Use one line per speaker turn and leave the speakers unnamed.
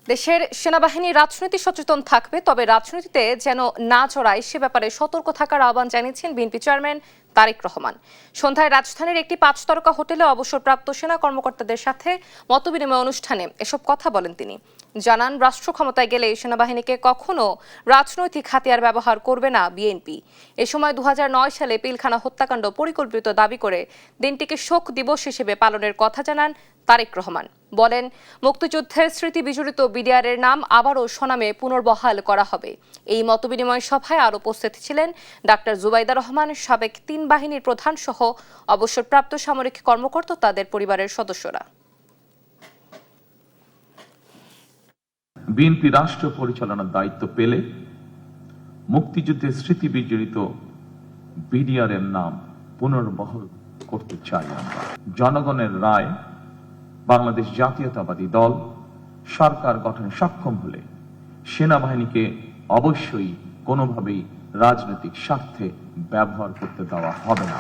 দেশের সেনাবাহিনী রাজনীতি সচেতন থাকবে, তবে রাজনীতিতে যেন না জড়ায় সে ব্যাপারে সতর্ক থাকার আহ্বান জানিয়েছেন বিএনপি চেয়ারম্যান তারেক রহমান। সন্ধ্যায় রাজধানীর একটি 5 তারকা হোটেলে অবসরপ্রাপ্ত সেনা কর্মকর্তাদের সাথে মতবিনিময় অনুষ্ঠানে এসব কথা বলেন তিনি। জানান, রাষ্ট্র ক্ষমতায় গেলে সেনাবাহিনীকে কখনো রাজনৈতিক হাতিয়ার ব্যবহার করবে না বিএনপি। এ সময় 2009 সালে পিলখানা হত্যাকাণ্ড পরিকল্পিত দাবি করে দিনটিকে শোক দিবস হিসেবে পালনের কথা জানান তারেক রহমান। বলেন, মুক্তিযুদ্ধের স্মৃতি বিজড়িত বিডিআরের নাম আবারও স্বনামে পুনর্বহাল করা হবে। এই মতবিনিময় সভায় আরও উপস্থিত ছিলেন ডাক্তার জুবাইদা রহমান, সাবেক 3 বাহিনীর প্রধান সহ অবসরপ্রাপ্ত সামরিক কর্মকর্তা তাদের পরিবারের সদস্যরা।
বিএনপি রাষ্ট্র পরিচালনার দায়িত্ব পেলে মুক্তিযুদ্ধের স্মৃতি বিজড়িত বিডিআরের নাম পুনর্বহাল করতে চাই আমরা। জনগণের রায় বাংলাদেশ জাতীয়তাবাদী দল সরকার গঠনে সক্ষম হলে সেনাবাহিনীকে অবশ্যই কোনোভাবেই রাজনৈতিক স্বার্থে ব্যবহার করতে দেওয়া হবে না।